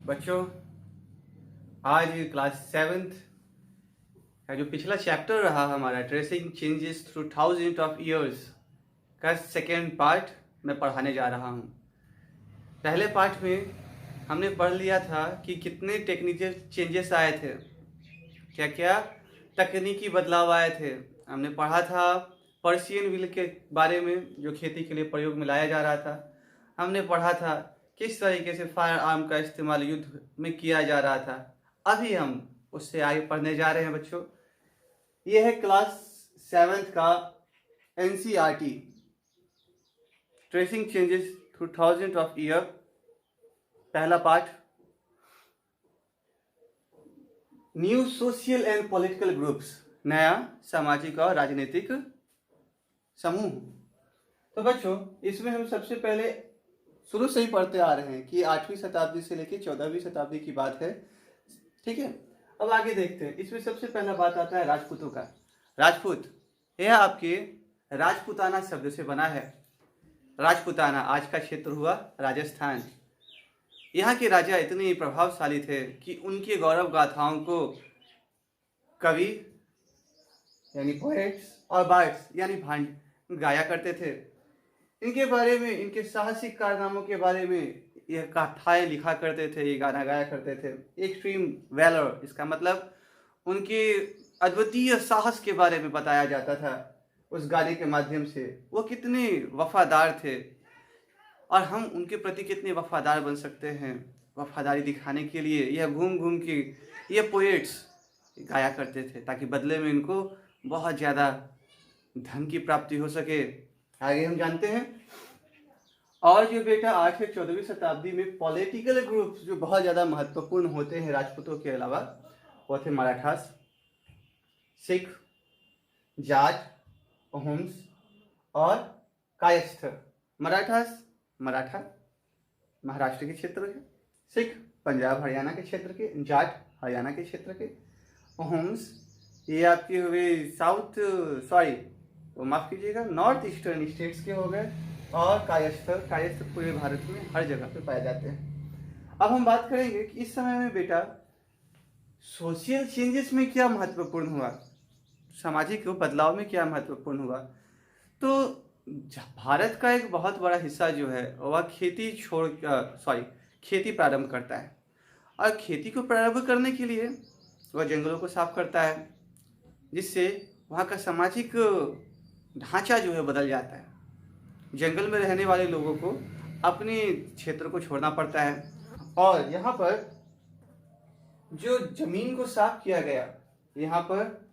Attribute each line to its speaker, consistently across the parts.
Speaker 1: बच्चों, आज class 7th का जो पिछला चैप्टर रहा हमारा tracing changes through thousand of years का सेकेंड पार्ट मैं पढ़ाने जा रहा हूँ। पहले पार्ट में हमने पढ़ लिया था कि कितने टेक्निकल चेंजेस आए थे, क्या क्या तकनीकी बदलाव आए थे। हमने पढ़ा था पर्शियन व्हील के बारे में जो खेती के लिए प्रयोग में लाया जा रहा था। हमने पढ़ा था किस तरीके से फायर आर्म का इस्तेमाल युद्ध में किया जा रहा था। अभी हम उससे आगे पढ़ने जा रहे हैं बच्चों। यह है क्लास 7th का NCERT tracing changes through thousand of year, पहला part. New social and political groups, नया सामाजिक और राजनीतिक समूह। तो बच्चों, इसमें हम सबसे पहले शुरू से ही पढ़ते आ रहे हैं कि 8वीं शताब्दी से लेकर 14वीं शताब्दी की बात है। ठीक है, अब आगे देखते हैं। इसमें सबसे पहला बात आता है राजपूतों का। राजपूत यह आपके राजपुताना शब्द से बना है। राजपुताना आज का क्षेत्र हुआ राजस्थान। यहाँ के राजा इतने प्रभावशाली थे कि उनके गौरव गाथाओं को कवि यानी पोएट्स और बार्ड्स यानी भांड गाया करते थे। इनके बारे में, इनके साहसिक कारनामों के बारे में यह गाथाएं लिखा करते थे, ये गाना गाया करते थे। एक्सट्रीम वैलर, इसका मतलब उनके अद्वितीय साहस के बारे में बताया जाता था उस गाने के माध्यम से। वो कितने वफादार थे और हम उनके प्रति कितने वफादार बन सकते हैं। वफादारी दिखाने के लिए यह घूम घूम के ये पोएट्स गाया करते थे ताकि बदले में इनको बहुत ज़्यादा धन की प्राप्ति हो सके। आगे हम जानते हैं। और जो बेटा 8 से 14वीं शताब्दी में पॉलिटिकल ग्रुप्स जो बहुत ज़्यादा महत्वपूर्ण होते हैं राजपूतों के अलावा, वो थे मराठास, सिख, जाट, अहोम्स और कायस्थ। मराठास, मराठा महाराष्ट्र के क्षेत्र के, सिख पंजाब हरियाणा के क्षेत्र के, जाट हरियाणा के क्षेत्र के, अहोम्स ये आपके हुए माफ़ कीजिएगा नॉर्थ ईस्टर्न स्टेट्स के हो गए, और कायस्थ पूरे भारत में हर जगह पे पाए जाते हैं। अब हम बात करेंगे कि इस समय में बेटा सोशल चेंजेस में क्या महत्वपूर्ण हुआ, सामाजिक बदलाव में क्या महत्वपूर्ण हुआ। तो भारत का एक बहुत बड़ा हिस्सा जो है वह खेती प्रारंभ करता है, और खेती को प्रारंभ करने के लिए वह जंगलों को साफ करता है, जिससे वहाँ का सामाजिक ढांचा जो है बदल जाता है। जंगल में रहने वाले लोगों को अपने क्षेत्र को छोड़ना पड़ता है, और यहाँ पर जो जमीन को साफ किया गया, यहाँ पर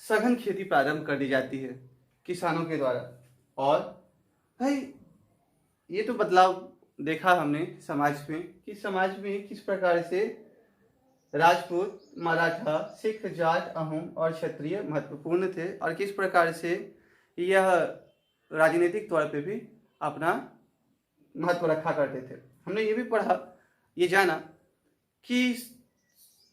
Speaker 1: सघन खेती प्रारंभ कर दी जाती है किसानों के द्वारा। और भाई ये तो बदलाव देखा हमने समाज में कि समाज में किस प्रकार से राजपूत, मराठा, सिख, जाट, अहोम और क्षत्रिय महत्वपूर्ण थे, और किस प्रकार से यह राजनीतिक तौर पे भी अपना महत्व रखा करते थे। हमने ये भी पढ़ा, ये जाना कि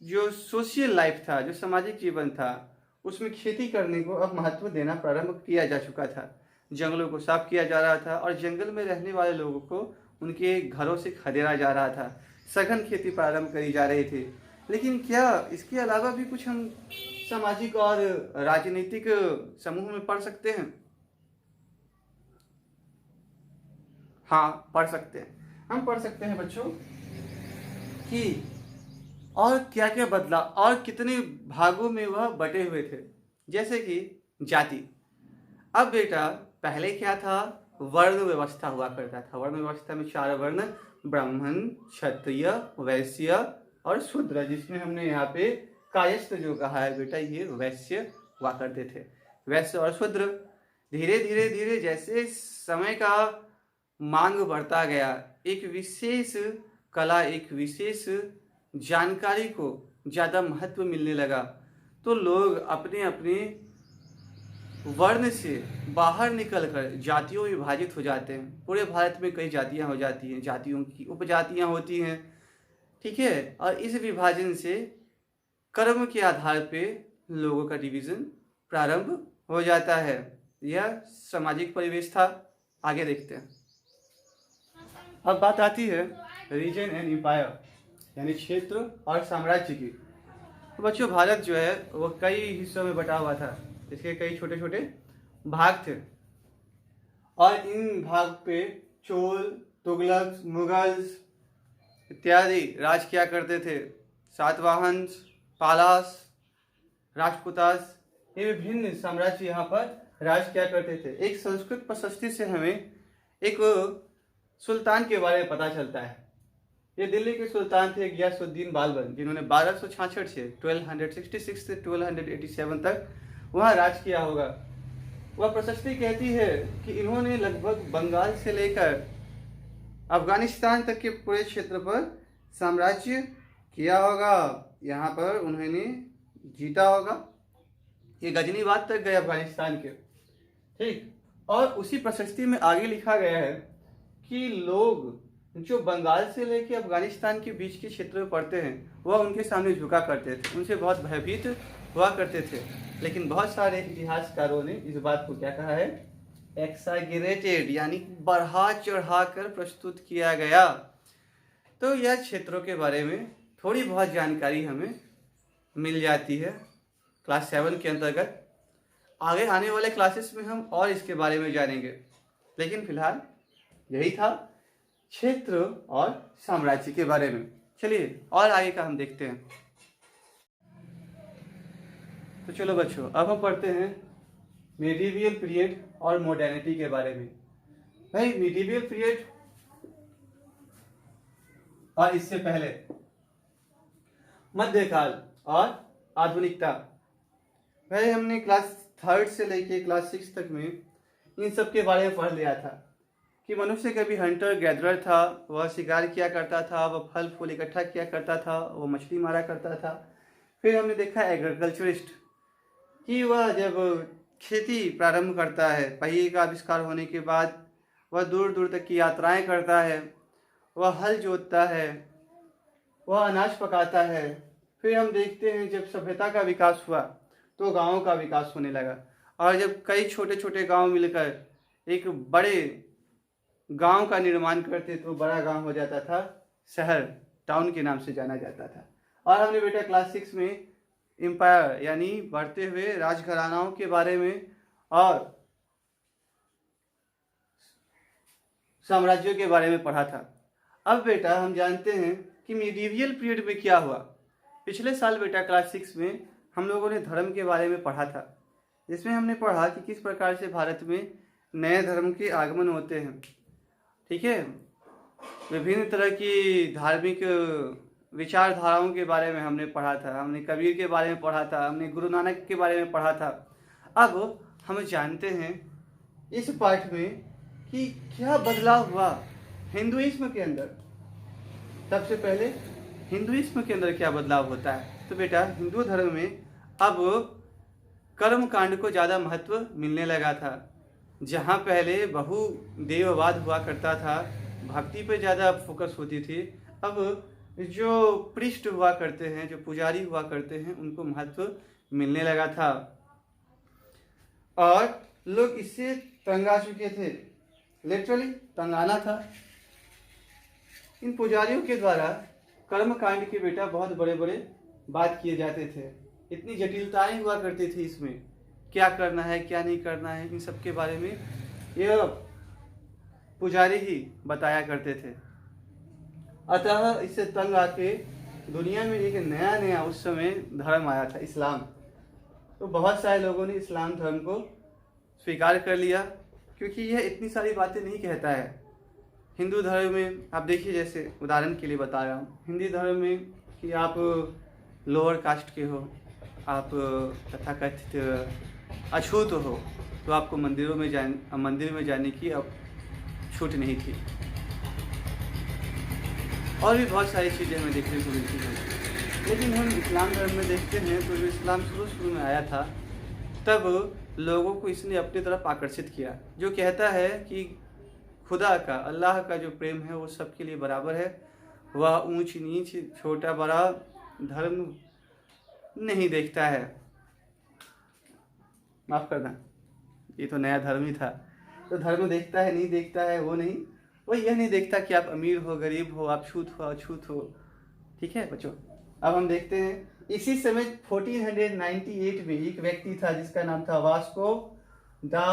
Speaker 1: जो सोशल लाइफ था, जो सामाजिक जीवन था, उसमें खेती करने को अब महत्व देना प्रारंभ किया जा चुका था। जंगलों को साफ किया जा रहा था और जंगल में रहने वाले लोगों को उनके घरों से खदेड़ा जा रहा था। सघन खेती प्रारंभ करी जा रही थी। लेकिन क्या इसके अलावा भी कुछ हम सामाजिक और राजनीतिक समूह में पढ़ सकते हैं? हाँ, पढ़ सकते हैं। हम पढ़ सकते हैं बच्चों कि और क्या क्या बदला और कितने भागों में वह बटे हुए थे। जैसे कि जाति। अब बेटा पहले क्या था, वर्ण व्यवस्था हुआ करता था। वर्ण व्यवस्था में 4 वर्ण, ब्राह्मण, क्षत्रिय, वैश्य और शूद्र, जिसमें हमने यहाँ पे कायस्थ जो कहा है बेटा, ये वैश्य हुआ करते थे। वैश्य और शूद्र धीरे धीरे धीरे जैसे समय का मांग बढ़ता गया, एक विशेष कला, एक विशेष जानकारी को ज़्यादा महत्व मिलने लगा, तो लोग अपने अपने वर्ण से बाहर निकलकर जातियों में विभाजित हो जाते हैं। पूरे भारत में कई जातियां हो जाती हैं, जातियों की उपजातियां होती हैं। ठीक है, और इस विभाजन से कर्म के आधार पे लोगों का डिवीजन प्रारंभ हो जाता है। यह सामाजिक परिवेश था। आगे देखते हैं। अब बात आती है रीजन एंड एम्पायर। यानी क्षेत्र और साम्राज्य की। तो बच्चों भारत जो है वो कई हिस्सों में बटा हुआ था, इसके कई छोटे छोटे भाग थे और इन भाग पे चोल, तुगलक, मुगल्स इत्यादि राज किया करते थे। सातवाहन, पालास, राजपुतास, ये विभिन्न साम्राज्य यहाँ पर राज किया करते थे। एक संस्कृत प्रशस्ति से हमें एक सुल्तान के बारे में पता चलता है। ये दिल्ली के सुल्तान थे गियासुद्दीन बालबन, जिन्होंने 1266 से 1266 से 1287 तक वहाँ राज किया होगा। वह प्रशस्ति कहती है कि इन्होंने लगभग बंगाल से लेकर अफगानिस्तान तक के पूरे क्षेत्र पर साम्राज्य किया होगा। यहाँ पर उन्होंने जीता होगा। ये गजनीबाद तक गए अफगानिस्तान के, ठीक। और उसी प्रशस्ति में आगे लिखा गया है कि लोग जो बंगाल से लेकर अफगानिस्तान के बीच के क्षेत्र में पड़ते हैं वह उनके सामने झुका करते थे, उनसे बहुत भयभीत हुआ करते थे। लेकिन बहुत सारे इतिहासकारों ने इस बात को क्या कहा है, एक्सागरेटेड, यानी बढ़ा चढ़ा कर प्रस्तुत किया गया। तो यह क्षेत्रों के बारे में थोड़ी बहुत जानकारी हमें मिल जाती है क्लास 7 के अंतर्गत। आगे आने वाले क्लासेस में हम और इसके बारे में जानेंगे, लेकिन फिलहाल यही था क्षेत्र और साम्राज्य के बारे में। चलिए और आगे का हम देखते हैं। तो चलो बच्चों, अब हम पढ़ते हैं मेडिवियल पीरियड और मॉडर्निटी के बारे में। भाई मेडिवियल पीरियड और इससे पहले मध्यकाल और आधुनिकता। भाई हमने क्लास 3 से लेके क्लास 6 तक में इन सब के बारे में पढ़ लिया था कि मनुष्य कभी हंटर गैदरर था, वह शिकार किया करता था, वह फल फूल इकट्ठा किया करता था, वह मछली मारा करता था। फिर हमने देखा एग्रीकल्चरिस्ट कि वह जब खेती प्रारंभ करता है, पहिए का आविष्कार होने के बाद वह दूर दूर तक की यात्राएं करता है, वह हल जोतता है, वह अनाज पकाता है। फिर हम देखते हैं जब सभ्यता का विकास हुआ तो गाँव का विकास होने लगा, और जब कई छोटे छोटे गांव मिलकर एक बड़े गांव का निर्माण करते तो बड़ा गांव हो जाता था, शहर, टाउन के नाम से जाना जाता था। और हमने बेटा क्लास 6 में एम्पायर यानी बढ़ते हुए राजघरानाओं के बारे में और साम्राज्यों के बारे में पढ़ा था। अब बेटा हम जानते हैं कि मीडिवियल पीरियड में क्या हुआ। पिछले साल बेटा क्लास 6 में हम लोगों ने धर्म के बारे में पढ़ा था, जिसमें हमने पढ़ा कि किस प्रकार से भारत में नए धर्म के आगमन होते हैं, ठीक है। विभिन्न तरह की धार्मिक विचारधाराओं के बारे में हमने पढ़ा था, हमने कबीर के बारे में पढ़ा था, हमने गुरु नानक के बारे में पढ़ा था। अब हम जानते हैं इस पाठ में कि क्या बदलाव हुआ हिंदुइज्म के अंदर। सबसे पहले हिंदुइज्म के अंदर क्या बदलाव होता है। तो बेटा हिंदू धर्म में अब कर्म कांड को ज़्यादा महत्व मिलने लगा था। जहाँ पहले बहुदेववाद हुआ करता था, भक्ति पे ज़्यादा फोकस होती थी, अब जो पृष्ठ हुआ करते हैं, जो पुजारी हुआ करते हैं, उनको महत्व मिलने लगा था और लोग इससे तंग आ चुके थे, लिटरली तंग आना था। इन पुजारियों के द्वारा कर्म कांड के बेटा बहुत बड़े बड़े बात किए जाते थे, इतनी जटिलताएं हुआ करती थी इसमें, क्या करना है क्या नहीं करना है, इन सब के बारे में ये पुजारी ही बताया करते थे। अतः इससे तंग आके दुनिया में एक नया नया उस समय धर्म आया था, इस्लाम। तो बहुत सारे लोगों ने इस्लाम धर्म को स्वीकार कर लिया, क्योंकि यह इतनी सारी बातें नहीं कहता है। हिंदू धर्म में आप देखिए, जैसे उदाहरण के लिए बता रहा हूँ, हिंदी धर्म में कि आप लोअर कास्ट के हो, आप तथाकथित अछूत हो, तो आपको मंदिर में जाने की अब छूट नहीं थी। और भी बहुत सारी चीज़ें हमें देखने को मिलती हैं। लेकिन हम इस्लाम धर्म में देखते हैं तो जो इस्लाम शुरू में आया था, तब लोगों को इसने अपनी तरफ आकर्षित किया, जो कहता है कि खुदा का, अल्लाह का जो प्रेम है वो सबके लिए बराबर है। वह ऊंच नीच, छोटा बड़ा धर्म नहीं देखता है। माफ़ करना, ये तो नया धर्म ही था। तो धर्म देखता है नहीं देखता है वो नहीं, वो यह नहीं देखता कि आप अमीर हो गरीब हो, आप छूत हो अछूत हो, ठीक है बच्चों, अब हम देखते हैं इसी समय 1498 में एक व्यक्ति था जिसका नाम था वास्को दा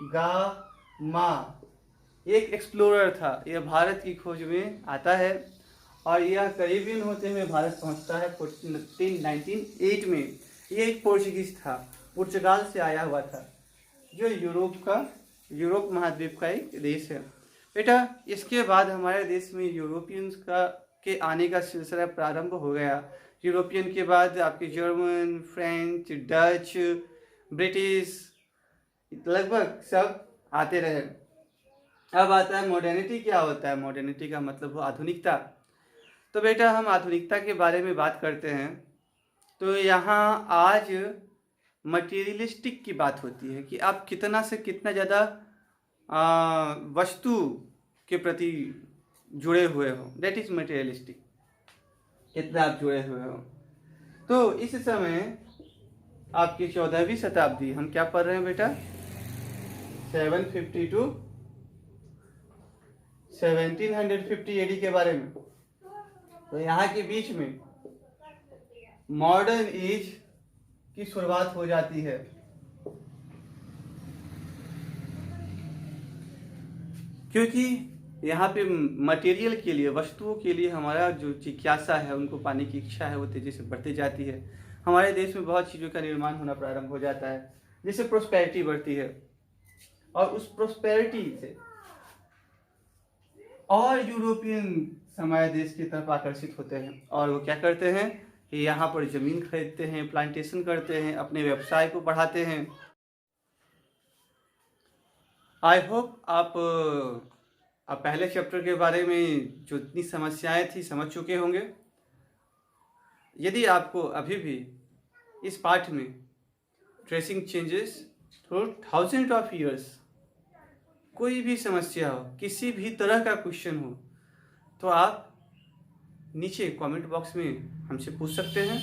Speaker 1: गामा। एक एक्सप्लोरर था, यह भारत की खोज में आता है और यह कैरेबियन होते हुए भारत पहुंचता है 1498 में। ये एक पोर्चुगीज था, पुर्तगाल से आया हुआ था, जो यूरोप महाद्वीप का एक देश है। बेटा इसके बाद हमारे देश में यूरोपियंस के आने का सिलसिला प्रारंभ हो गया। यूरोपियन के बाद आपके जर्मन, फ्रेंच, डच, ब्रिटिश लगभग सब आते रहे। अब आता है मॉडर्निटी। क्या होता है मॉडर्निटी? का मतलब हो आधुनिकता। तो बेटा हम आधुनिकता के बारे में बात करते हैं तो यहाँ आज मटेरियलिस्टिक की बात होती है कि आप कितना से कितना ज़्यादा वस्तु के प्रति जुड़े हुए हो, दैट इज मटेरियलिस्टिक, कितना आप जुड़े हुए हो। तो इस समय आपकी 14वीं शताब्दी, हम क्या पढ़ रहे हैं बेटा? 750 to 1750 एडी के बारे में। तो यहाँ के बीच में मॉडर्न एज की शुरुआत हो जाती है। क्योंकि यहाँ पे मटेरियल के लिए, वस्तुओं के लिए हमारा जो जिज्ञासा है, उनको पाने की इच्छा है, वो तेजी से बढ़ती जाती है। हमारे देश में बहुत चीज़ों का निर्माण होना प्रारंभ हो जाता है, जिससे प्रोस्पेरिटी बढ़ती है और उस प्रोस्पेरिटी से और यूरोपियन हमारे देश की तरफ आकर्षित होते हैं और वो क्या करते हैं कि यहाँ पर ज़मीन खरीदते हैं, प्लांटेशन करते हैं, अपने व्यवसाय को बढ़ाते हैं। आई होप आप पहले चैप्टर के बारे में जो इतनी समस्याएं थी समझ चुके होंगे। यदि आपको अभी भी इस पाठ में tracing changes through thousand of years कोई भी समस्या हो, किसी भी तरह का क्वेश्चन हो, तो आप नीचे कमेंट बॉक्स में हमसे पूछ सकते हैं।